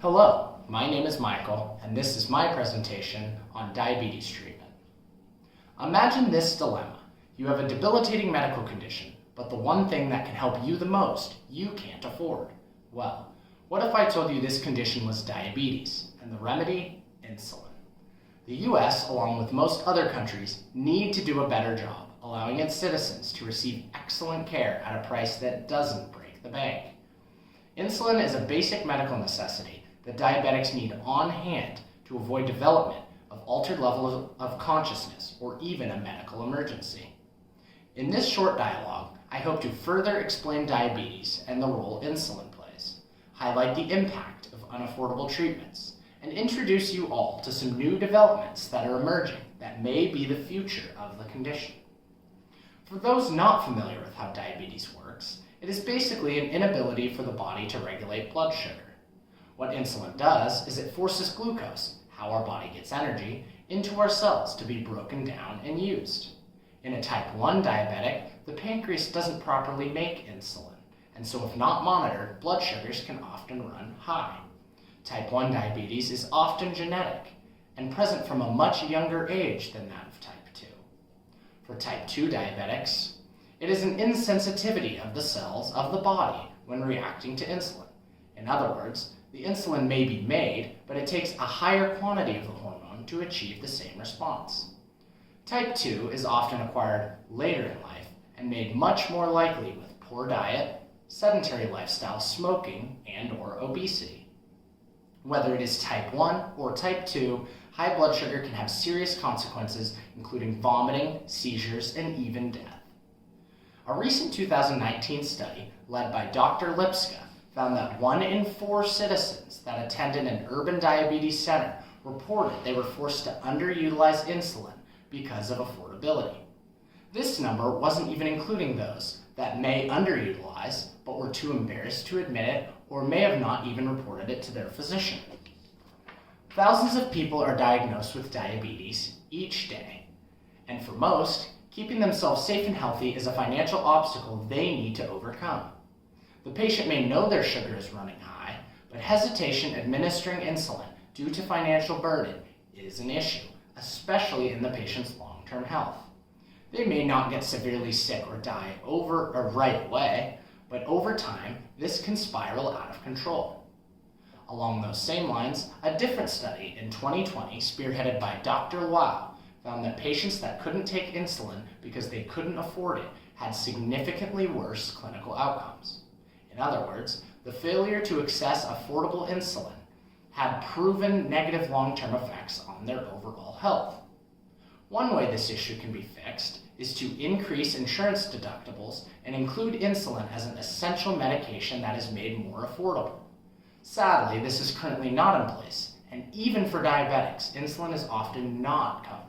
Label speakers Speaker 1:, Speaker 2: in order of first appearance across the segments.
Speaker 1: Hello, my name is Michael, and this is my presentation on diabetes treatment. Imagine this dilemma. You have a debilitating medical condition, but the one thing that can help you the most, you can't afford. Well, what if I told you this condition was diabetes, and the remedy, insulin? The US, along with most other countries, need to do a better job, allowing its citizens to receive excellent care at a price that doesn't break the bank. Insulin is a basic medical necessity that diabetics need on hand to avoid development of altered levels of consciousness or even a medical emergency. In this short dialogue, I hope to further explain diabetes and the role insulin plays, highlight the impact of unaffordable treatments, and introduce you all to some new developments that are emerging that may be the future of the condition. For those not familiar with how diabetes works, it is basically an inability for the body to regulate blood sugar. What insulin does is it forces glucose, how our body gets energy, into our cells to be broken down and used. In a type 1 diabetic, the pancreas doesn't properly make insulin, and so if not monitored, blood sugars can often run high. Type 1 diabetes is often genetic and present from a much younger age than that of type 2. For type 2 diabetics, it is an insensitivity of the cells of the body when reacting to insulin. In other words, the insulin may be made, but it takes a higher quantity of the hormone to achieve the same response. Type 2 is often acquired later in life and made much more likely with poor diet, sedentary lifestyle, smoking, and/or obesity. Whether it is type 1 or type 2, high blood sugar can have serious consequences, including vomiting, seizures, and even death. A recent 2019 study led by Dr. Lipska found that 1 in 4 citizens that attended an urban diabetes center reported they were forced to underutilize insulin because of affordability. This number wasn't even including those that may underutilize but were too embarrassed to admit it or may have not even reported it to their physician. Thousands of people are diagnosed with diabetes each day, and for most, keeping themselves safe and healthy is a financial obstacle they need to overcome. The patient may know their sugar is running high, but hesitation administering insulin due to financial burden is an issue, especially in the patient's long-term health. They may not get severely sick or die right away, but over time, this can spiral out of control. Along those same lines, a different study in 2020, spearheaded by Dr. Wow, found that patients that couldn't take insulin because they couldn't afford it had significantly worse clinical outcomes. In other words, the failure to access affordable insulin had proven negative long-term effects on their overall health. One way this issue can be fixed is to increase insurance deductibles and include insulin as an essential medication that is made more affordable. Sadly, this is currently not in place, and even for diabetics, insulin is often not covered.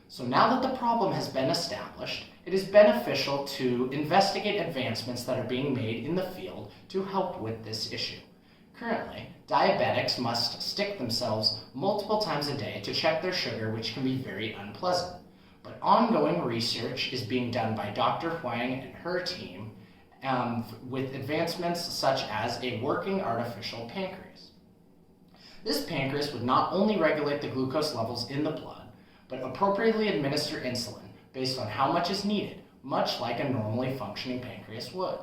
Speaker 1: So now that the problem has been established, it is beneficial to investigate advancements that are being made in the field to help with this issue. Currently, diabetics must stick themselves multiple times a day to check their sugar, which can be very unpleasant. But ongoing research is being done by Dr. Huang and her team with advancements such as a working artificial pancreas. This pancreas would not only regulate the glucose levels in the blood, but appropriately administer insulin based on how much is needed, much like a normally functioning pancreas would.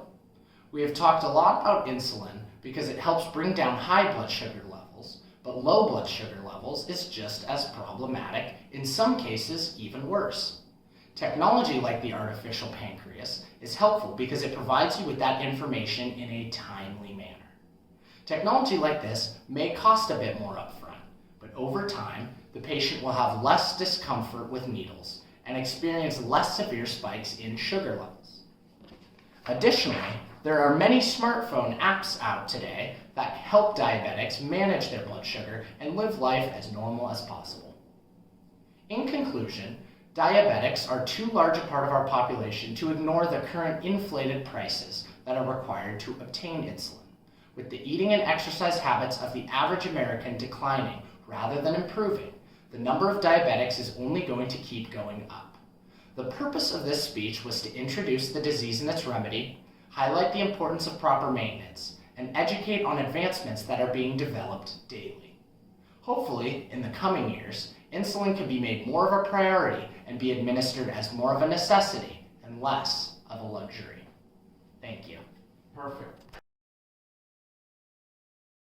Speaker 1: We have talked a lot about insulin because it helps bring down high blood sugar levels, but low blood sugar levels is just as problematic, in some cases even worse. Technology like the artificial pancreas is helpful because it provides you with that information in a timely manner. Technology like this may cost a bit more upfront, but over time, the patient will have less discomfort with needles and experience less severe spikes in sugar levels. Additionally, there are many smartphone apps out today that help diabetics manage their blood sugar and live life as normal as possible. In conclusion, diabetics are too large a part of our population to ignore the current inflated prices that are required to obtain insulin, with the eating and exercise habits of the average American declining rather than improving. The number of diabetics is only going to keep going up. The purpose of this speech was to introduce the disease and its remedy, highlight the importance of proper maintenance, and educate on advancements that are being developed daily. Hopefully, in the coming years, insulin can be made more of a priority and be administered as more of a necessity and less of a luxury. Thank you.
Speaker 2: Perfect.